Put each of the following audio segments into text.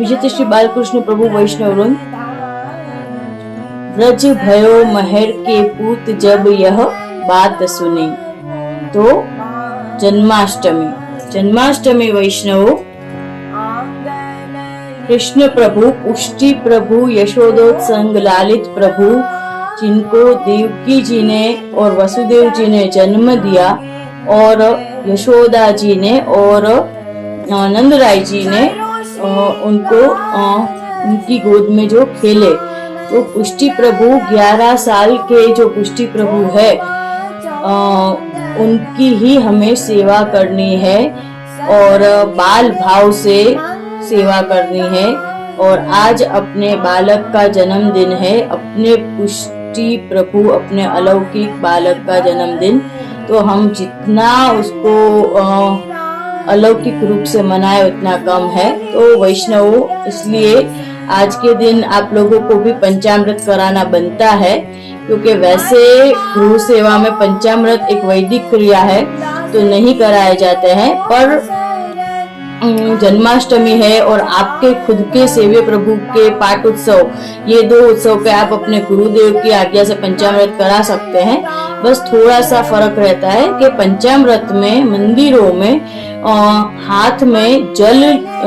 विजेते श्री बालकृष्ण प्रभु वैष्णव वृंद। व्रज भयो महर के पूत जब यह बात सुनी। तो जन्माष्टमी वैष्णव कृष्ण प्रभु, पुष्टि प्रभु, यशोदोत्संग लालित प्रभु, जिनको देवकी जी ने और वसुदेव जी ने जन्म दिया और यशोदा जी ने और नंदराय जी ने उनको उनकी गोद में जो खेले, तो पुष्टि प्रभु 11 साल के जो पुष्टि प्रभु है उनकी ही हमें सेवा करनी है और बाल भाव से सेवा करनी है। और आज अपने बालक का जन्मदिन है, अपने पुष्टि प्रभु, अपने अलौकिक बालक का जन्मदिन, तो हम जितना उसको अलौकिक रूप से मनाए उतना कम है। तो वैष्णव, इसलिए आज के दिन आप लोगों को भी पंचामृत कराना बनता है, क्योंकि वैसे गृह सेवा में पंचामृत एक वैदिक क्रिया है तो नहीं कराए जाते हैं, पर जन्माष्टमी है और आपके खुद के सेव्य प्रभु के पाठ उत्सव, ये 2 उत्सव पे आप अपने गुरुदेव की आज्ञा से पंचामृत करा सकते हैं। बस थोड़ा सा फर्क रहता है कि पंचामृत में मंदिरों में हाथ में जल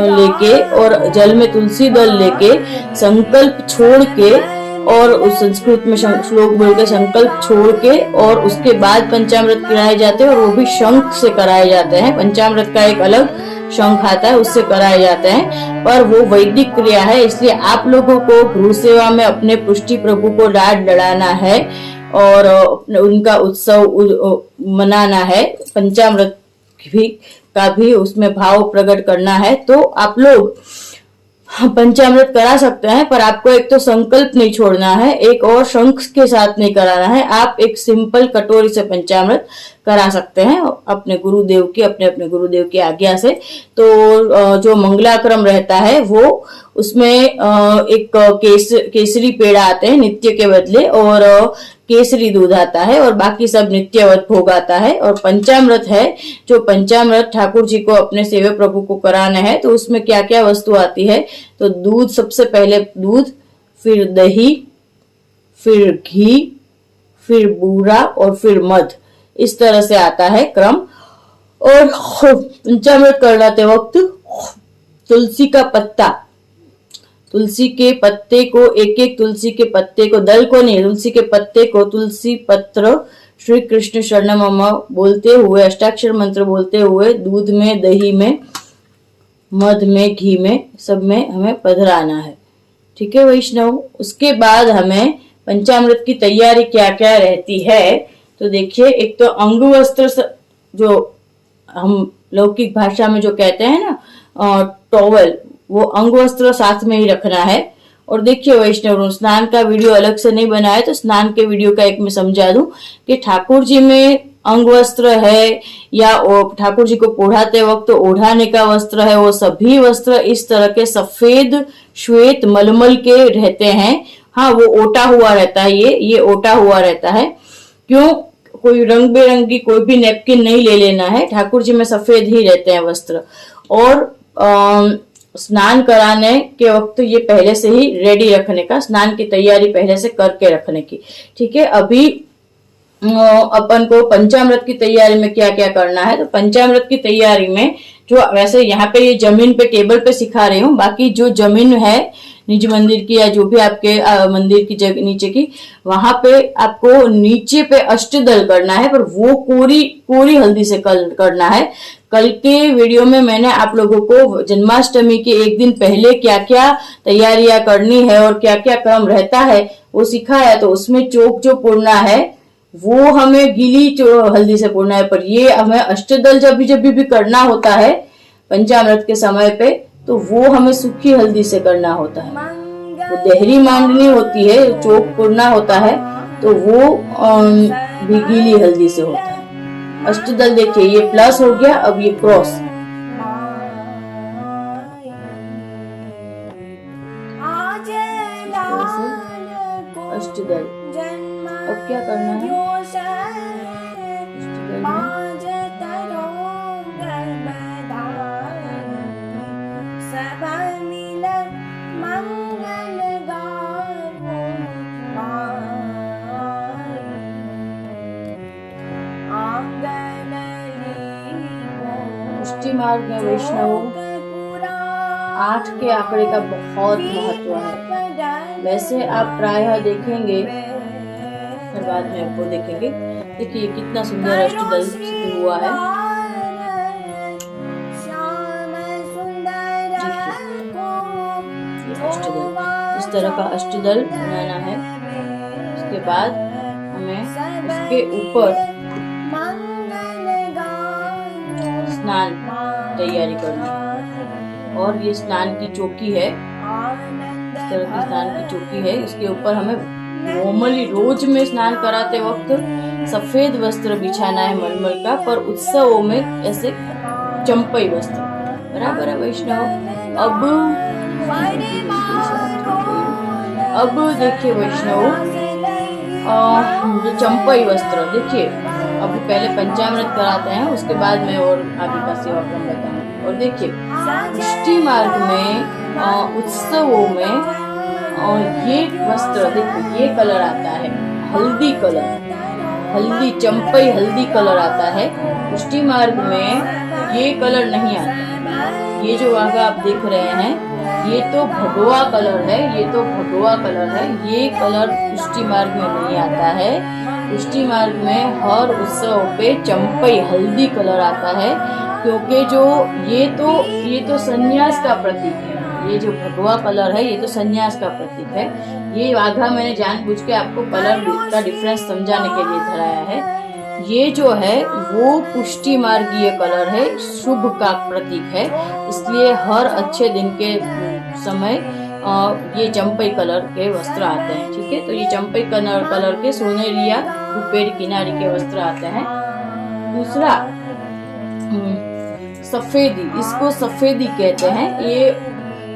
लेके और जल में तुलसी दल लेके संकल्प छोड़ के और उस संस्कृत में श्लोक बोल के संकल्प छोड़ के और उसके बाद पंचामृत कराए जाते हैं, और वो भी शंख से कराए जाते हैं। पंचामृत का एक अलग शंख आता है, उससे कराए जाते हैं, पर वो वैदिक क्रिया है। इसलिए आप लोगों को गृह सेवा में अपने पुष्टि प्रभु को डांट डलाना है और उनका उत्सव मनाना है, पंचामृत का भी उसमें भाव प्रकट करना है। तो आप लोग पंचामृत करा सकते हैं, पर आपको एक तो संकल्प नहीं छोड़ना है, एक और शंख के साथ नहीं कराना है। आप एक सिंपल कटोरी से पंचामृत करा सकते हैं अपने गुरुदेव की आज्ञा से। तो जो मंगलाक्रम रहता है वो उसमें एक केसरी पेड़ा आते हैं नित्य के बदले, और केसरी दूध आता है, और बाकी सब नित्यवत भोग आता है। और पंचामृत है, जो पंचामृत ठाकुर जी को अपने सेव्य प्रभु को कराना है, तो उसमें क्या क्या वस्तु आती है। तो दूध, सबसे पहले दूध, फिर दही, फिर घी, फिर बूरा और फिर मध, इस तरह से आता है क्रम। और पंचामृत करवाते वक्त तुलसी का पत्ता, तुलसी के पत्ते को, एक तुलसी के पत्ते को, दल को नहीं, तुलसी के पत्ते को, तुलसी पत्र श्री कृष्ण शरणम मम बोलते हुए, अष्टाक्षर मंत्र बोलते हुए दूध में, दही में, मध में, घी में, सब में हमें पधराना है। ठीक है वैष्णव। उसके बाद हमें पंचामृत की तैयारी क्या क्या रहती है, तो देखिए, एक तो अंग वस्त्र, जो हम लौकिक भाषा में जो कहते हैं ना टॉवल, वो अंग वस्त्र साथ में ही रखना है। और देखिए वैष्णव, स्नान का वीडियो अलग से नहीं बनाया, तो स्नान के वीडियो का एक मैं समझा दूं कि ठाकुर जी में अंग वस्त्र है या ठाकुर जी को पोढ़ाते वक्त ओढ़ाने का वस्त्र है, वो सभी वस्त्र इस तरह के सफेद श्वेत मलमल के रहते हैं। हाँ, वो ओटा हुआ रहता है, ये ओटा हुआ रहता है। क्यों? कोई रंग बेरंगी कोई भी नैपकिन नहीं ले लेना है, ठाकुर जी में सफेद ही रहते हैं वस्त्र। और स्नान कराने के वक्त ये पहले से ही रेडी रखने का, स्नान की तैयारी पहले से करके रखने की। ठीक है। अभी अपन को पंचामृत की तैयारी में क्या क्या करना है, तो पंचामृत की तैयारी में जो वैसे यहाँ पे ये जमीन पे टेबल पे सिखा रही हूँ, बाकी जो जमीन है निज मंदिर की या जो भी आपके मंदिर की जगह नीचे की, वहां पे आपको नीचे पे अष्टदल करना है, पर वो कोरी हल्दी से करना है। कल के वीडियो में मैंने आप लोगों को जन्माष्टमी के एक दिन पहले क्या क्या तैयारियां करनी है और क्या क्या क्रम रहता है वो सिखाया, तो उसमें चौक जो पूरना है वो हमें गीली हल्दी से पूरना है, पर ये हमें अष्टदल जब भी करना होता है पंचामृत के समय पे, तो वो हमें सूखी हल्दी से करना होता है। वो देहरी मांडनी होती है, चौक पूरना होता है, तो वो भी गीली हल्दी से होता है। अष्टदल देखिए, ये प्लस हो गया, अब ये क्रॉस, अष्टदल। अब क्या करना है, मार्ग में वैष्णव 8 के आंकड़े का बहुत महत्व है। वैसे आप प्रायः देखेंगे, फिर बाद में आपको देखेंगे। देखिए कितना सुंदर अष्टदल हुआ है। अष्टदल, इस तरह का अष्टदल बनाना है। उसके बाद हमें उसके ऊपर स्नान तैयारी करनी है। और ये स्नान की चौकी है, इस तरह की स्नान की चौकी है। इसके ऊपर हमें नॉर्मली रोज में स्नान कराते वक्त सफेद वस्त्र बिछाना है मलमल का, पर उत्सवों में ऐसे चंपई वस्त्र। बराबर है वैष्णव। अब देखिए वैष्णव, ये चंपई वस्त्र देखिए। अब पहले पंचामृत कराते हैं, उसके बाद में और आगे का सेवा क्रम बताऊंगी। और देखिए पुष्टि मार्ग में उत्सवों में ये वस्त्र देखिए, ये कलर आता है हल्दी कलर, हल्दी चंपई हल्दी कलर आता है। पुष्टि मार्ग में ये कलर नहीं आता। ये जो आगे आप देख रहे हैं ये तो भगवा कलर है, ये तो भगवा कलर है। ये कलर पुष्टि मार्ग में नहीं आता है। पुष्टि मार्ग में हर उत्सव पे चंपई हल्दी कलर आता है, क्योंकि जो ये तो संन्यास का प्रतीक है। ये जो भगवा कलर है ये तो संन्यास का प्रतीक है। ये आधा मैंने जानबूझ के आपको कलर का डिफरेंस समझाने के लिए धराया है। ये जो है वो पुष्टि मार्गीय कलर है, शुभ का प्रतीक है। इसलिए हर अच्छे दिन के समय ये चंपई कलर के वस्त्र आते हैं। ठीक है, तो ये चंपई कलर के सोनेरी या रुपेरी किनारी के वस्त्र आते हैं। दूसरा सफेदी, इसको सफेदी कहते हैं। ये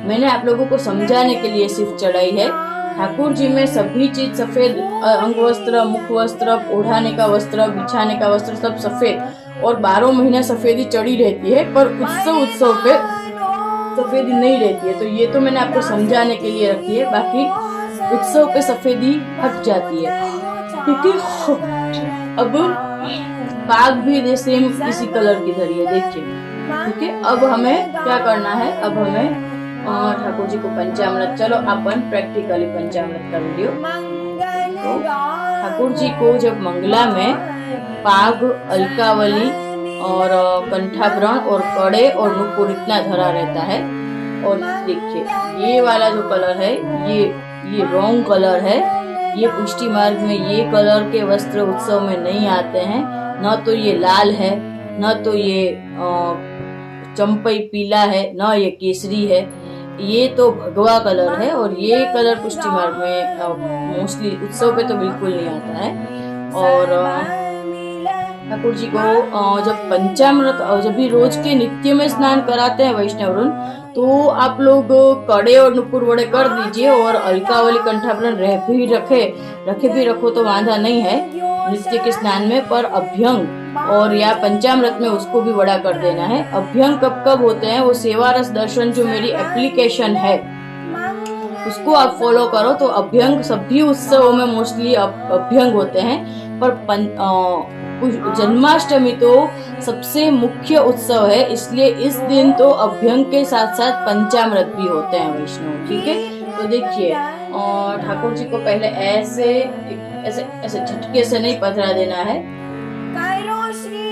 मैंने आप लोगों को समझाने के लिए सिर्फ चढ़ाई है। ठाकुर जी में सभी चीज सफेद, अंग वस्त्र, मुख वस्त्र, ओढ़ाने का वस्त्र, बिछाने का वस्त्र सब सफेद, और 12 महीने सफेदी चढ़ी रहती है, पर उत्सव पे सफेदी नहीं रहती है। तो ये तो मैंने आपको समझाने के लिए रखी है, बाकी उत्सव पे सफेदी हट जाती है। ठीक है, अब बाग भी सेम इसी कलर की धरी है, देखिए। ठीक है, अब हमें क्या करना है, अब हमें ठाकुर जी को पंचामृत, चलो अपन प्रैक्टिकली पंचामृत का वीडियो। तो ठाकुर जी को जब मंगला में पाग, अलकावली और कंठाभरण और कड़े और नुपुर इतना धरा रहता है। और देखिए ये वाला जो कलर है ये रॉन्ग कलर है। ये पुष्टि मार्ग में ये कलर के वस्त्र उत्सव में नहीं आते हैं। न तो ये लाल है, न तो ये चंपई पीला है, न ये केसरी है। ये तो भगवा कलर है, और ये कलर पुष्टि मार्ग में मोस्टली उत्सव पे तो बिल्कुल नहीं आता है। और ठाकुर जी को जब पंचामृत, जब भी रोज के नित्य में स्नान कराते हैं वैष्णवरुन, तो आप लोग कड़े और नुपुर वड़े कर दीजिए, और अलकावली कंठाभरण रखे भी रखो तो वांधा नहीं है नित्य के स्नान में। पर अभ्यंग और या पंचामृत में उसको भी वड़ा कर देना है। अभ्यंग कब होते हैं, वो सेवा रस दर्शन जो मेरी एप्लीकेशन है उसको आप फॉलो करो। तो अभ्यंग सभी उत्सवों में मोस्टली अभ्यंग होते हैं, पर जन्माष्टमी तो सबसे मुख्य उत्सव है, इसलिए इस दिन तो अभ्यंग के साथ साथ पंचामृत भी होते हैं वैष्णव। ठीक है, तो देखिए ठाकुर जी को पहले ऐसे झटके से नहीं पधरा देना है,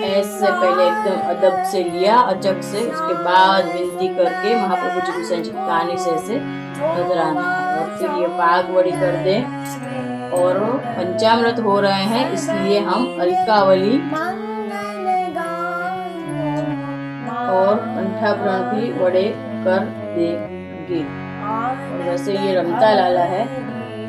ऐसे पहले एकदम अदब से लिया, अचक से, उसके बाद विनती करके महाप्रभु जी को झटकाने से ऐसे पधराना है। और फिर ये पागवड़ी कर दें। और पंचामृत हो रहे हैं, इसलिए हम अलकावली और कंठाभरण भी वड़े कर देंगे। और वैसे ये रमता लाला है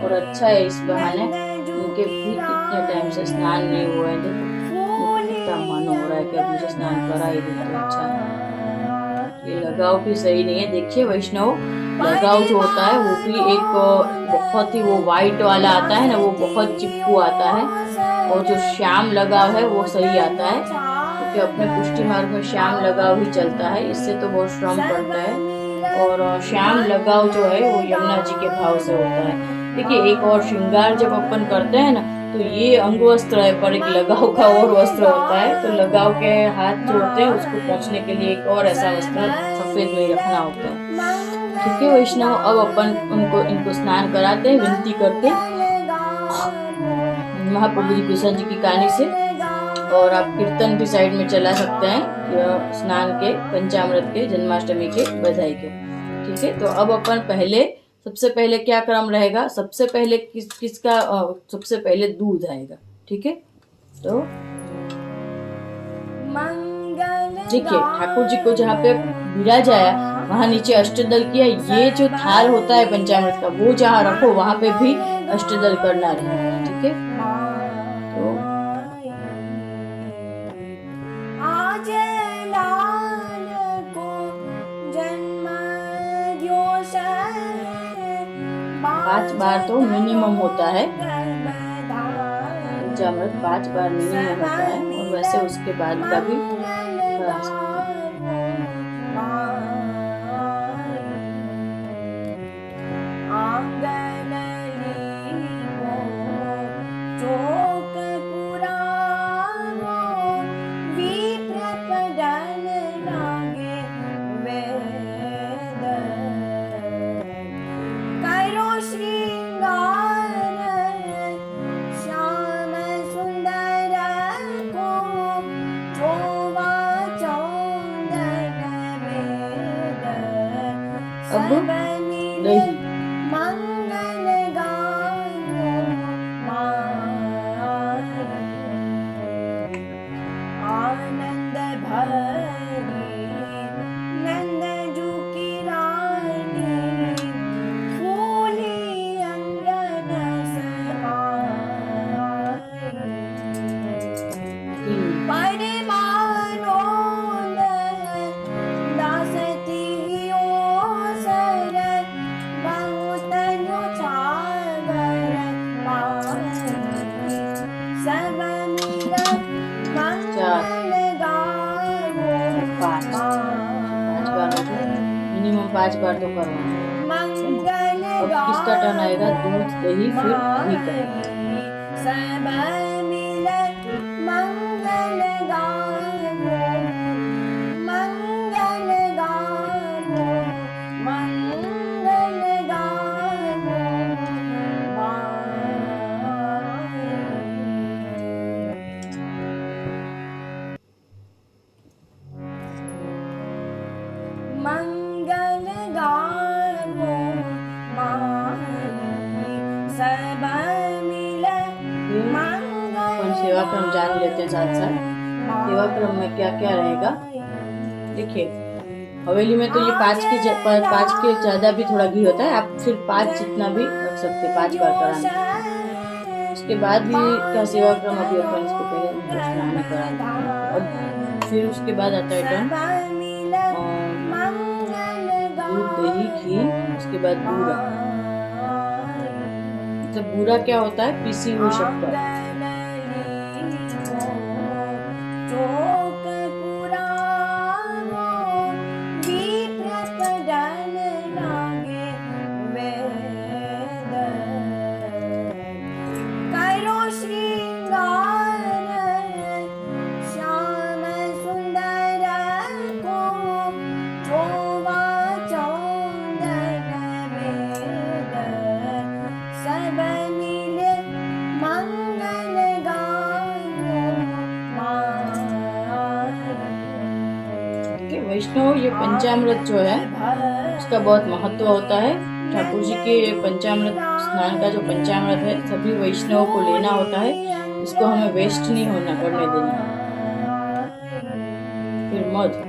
और अच्छा है, इस बहाने उनके भी कितने टाइम से स्नान नहीं हुआ है। देखो कितना मन हो रहा है कि अब मुझे स्नान करा ही दे तो अच्छा है। ये लगाव भी सही नहीं है। देखिए वैष्णव, लगाव जो होता है वो भी एक बहुत ही वो व्हाइट वाला आता है ना, वो बहुत चिपकू आता है। और जो श्याम लगाव है वो सही आता है, क्योंकि अपने पुष्टि मार्ग में श्याम लगाव ही चलता है, इससे तो बहुत श्रम पड़ता है। और श्याम लगाव जो है वो यमुना जी के भाव से होता है। देखिए एक और श्रृंगार जब अपन करते हैं ना, तो ये अंग वस्त्र है, पर एक लगाव का और वस्त्र होता है। तो लगाव के हाथ जो होते हैं उसको पोंछने के लिए एक और ऐसा वस्त्र सफेद में रखना होता है। ठीक है वैष्णव, अब अपन इनको स्नान कराते हैं विनती करके महाप्रभु जी कृष्ण जी की कहानी से। और आप कीर्तन भी साइड में चला सकते हैं स्नान के, पंचामृत के, जन्माष्टमी के, बधाई के। ठीक है, तो अब अपन सबसे पहले क्या क्रम रहेगा, सबसे पहले किसका सबसे पहले दूध आएगा। ठीक है, तो देखिए ठाकुर जी को जहाँ पे विराजाया वहाँ नीचे अष्टदल किया। ये जो थाल होता है पंचामृत का, वो जहाँ रखो वहाँ पे भी अष्टदल करना रहेगा। ठीक है, तो पांच बार तो मिनिमम होता है, पंचामृत 5 बार मिनिमम होता है। और वैसे उसके बाद का भी करा सकते अब दही, मिनिमम 5 बार तो करवाना। अब किसका टर्न आएगा, दूध दही फिर घी का। सेवा क्रम जान लेते हैं साथ साथ। सेवा क्रम में क्या क्या रहेगा, देखिए हवेली में तो ये 5 के ज्यादा भी थोड़ा घी होता है। आप फिर 5 जितना भी रख सकते, 5 बार कराना। उसके बाद भी क्या सेवा क्रम, अभी अपन इसको पहले स्नान कराना। और फिर उसके बाद आता है टर्न दूध दही घी, उसके बाद बूरा। तो बूरा क्या होता है, पीसी हुई शक्कर। वैष्णव ये पंचामृत जो है उसका बहुत महत्व होता है। ठाकुर जी के पंचामृत स्नान का जो पंचामृत है सभी वैष्णव को लेना होता है। इसको हमें वेस्ट नहीं करने देना। फिर मध,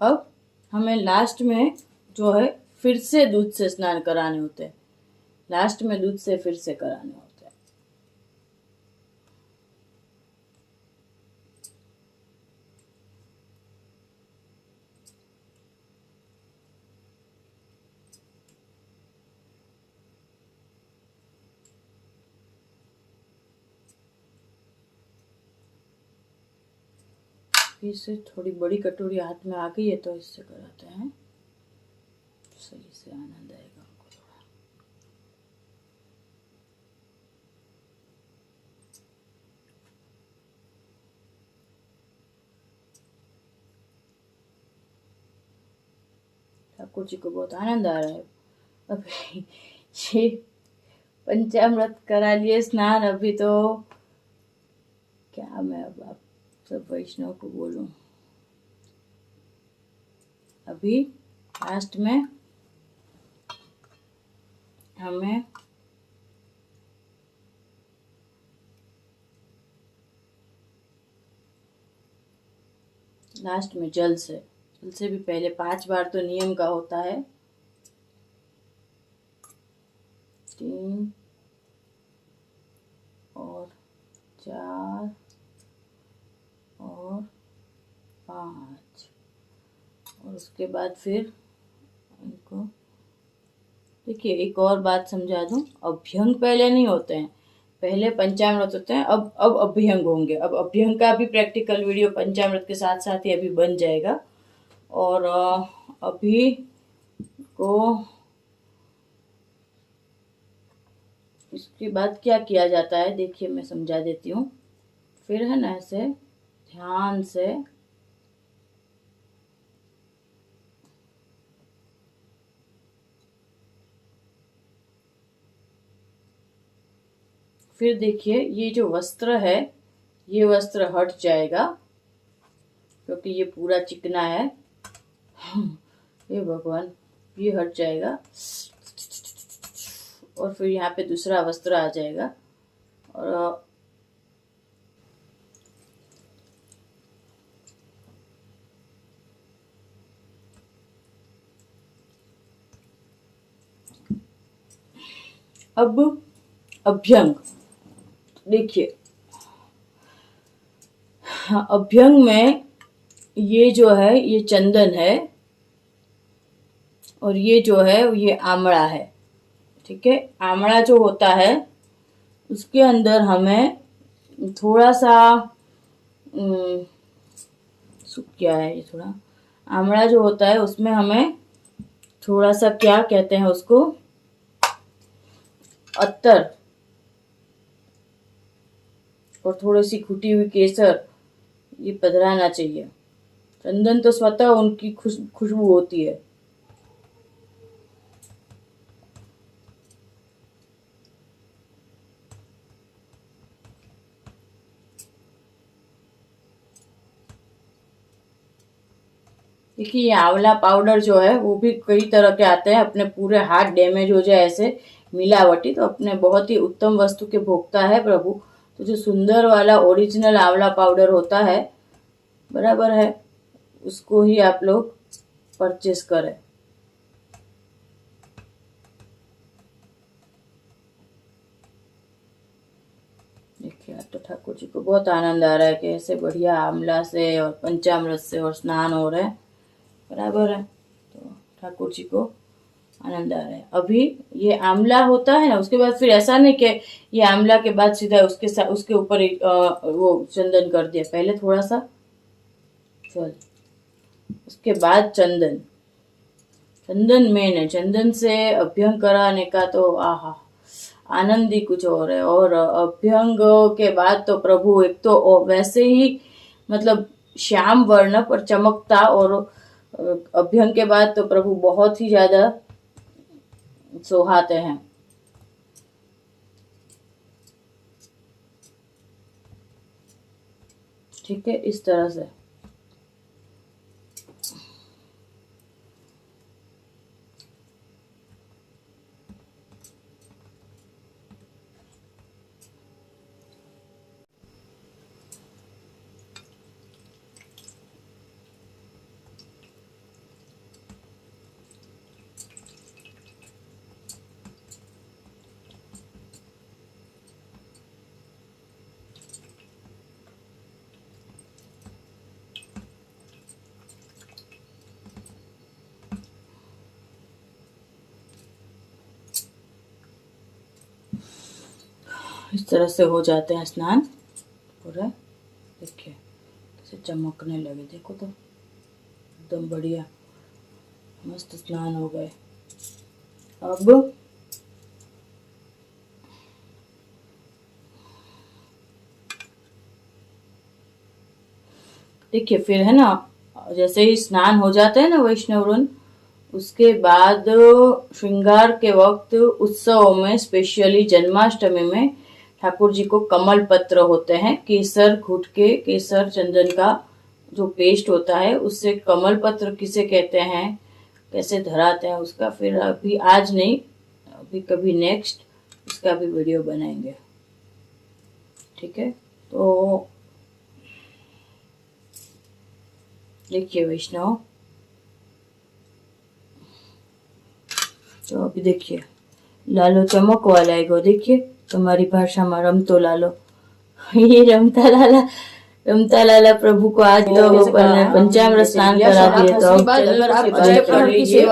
अब हमें लास्ट में जो है फिर से दूध से स्नान कराने होते हैं, लास्ट में दूध से फिर से कराने होते हैं। इससे थोड़ी बड़ी कटोरी हाथ में आ गई है तो इससे कराते हैं, सही से आनंद आएगा हमको थोड़ा। ठाकुर जी को बहुत आनंद आ रहा है। अभी ये पंचामृत करा लिए स्नान, अभी तो क्या मैं अब आप सब वैष्णव को बोलूं, अभी लास्ट में हमें जल से भी पहले 5 बार तो नियम का होता है। 3 और 4 और 5 और उसके बाद फिर इनको देखिए, एक और बात समझा दूं, अभ्यंग पहले नहीं होते हैं, पहले पंचामृत होते हैं, अब अभ्यंग होंगे। अब अभ्यंग का भी प्रैक्टिकल वीडियो पंचामृत के साथ साथ ही अभी बन जाएगा। और अभी को इसके बाद क्या किया जाता है देखिए, मैं समझा देती हूँ। फिर है ना, ऐसे ध्यान से फिर देखिए, ये जो वस्त्र है ये वस्त्र हट जाएगा क्योंकि ये पूरा चिकना है। ये भगवान, ये हट जाएगा और फिर यहाँ पे दूसरा वस्त्र आ जाएगा। और अब अभ्यंग देखिए, हाँ, अभ्यंग में ये जो है ये चंदन है और ये जो है ये आमड़ा है। ठीक है, आमड़ा जो होता है उसके अंदर हमें थोड़ा सा क्या है ये, थोड़ा आमड़ा जो होता है उसमें हमें थोड़ा सा क्या कहते हैं उसको, अत्तर और थोड़ी सी कुटी हुई केसर ये पधराना चाहिए। चंदन तो स्वतः उनकी खुशबू होती है। देखिए, ये आंवला पाउडर जो है वो भी कई तरह के आते हैं, अपने पूरे हाथ डैमेज हो जाए ऐसे मिलावटी, तो अपने बहुत ही उत्तम वस्तु के भोक्ता है प्रभु। तो जो सुंदर वाला ओरिजिनल आंवला पाउडर होता है, बराबर है, उसको ही आप लोग परचेस करें। देखिए, आज तो ठाकुर जी को बहुत आनंद आ रहा है कि ऐसे बढ़िया आंवला से और पंचामृत से और स्नान हो रहे हैं, बराबर है। तो ठाकुर जी को आनंद आ रहा है। अभी ये आंवला होता है ना, उसके बाद फिर ऐसा नहीं कि ये आंवला के बाद सीधा उसके ऊपर वो चंदन कर दिया, पहले थोड़ा सा चल, उसके बाद चंदन। चंदन मेन है, चंदन से अभ्यंग कराने का तो आहा आनंद ही कुछ और है। और अभ्यंग के बाद तो प्रभु एक तो वैसे ही मतलब श्याम वर्ण पर चमकता, और अभ्यंग के बाद तो प्रभु बहुत ही ज्यादा सुहाते हैं। ठीक है, इस तरह से इस तरह से हो जाते हैं स्नान पूरा। देखिए कैसे चमकने लगे, देखो तो एकदम बढ़िया मस्त स्नान हो गए। अब देखिए फिर है ना, जैसे ही स्नान हो जाता है ना वैष्णवरुन, उसके बाद श्रृंगार के वक्त उत्सवों में, स्पेशली जन्माष्टमी में, ठाकुर जी को कमल पत्र होते हैं, केसर घुट के, केसर चंदन का जो पेस्ट होता है उससे कमल पत्र किसे कहते हैं, कैसे धराते हैं उसका फिर अभी आज नहीं, अभी कभी नेक्स्ट उसका भी वीडियो बनाएंगे। ठीक है, तो देखिए वैष्णव, तो अभी देखिए लालो चमकवा लाग्यो, देखिए तुम्हारी भाषा में रमतो लालो। ये रमता लाला प्रभु को आज तो पंचामृत स्नान करा दिए, तो अब चलो सेवा कर लीजिए।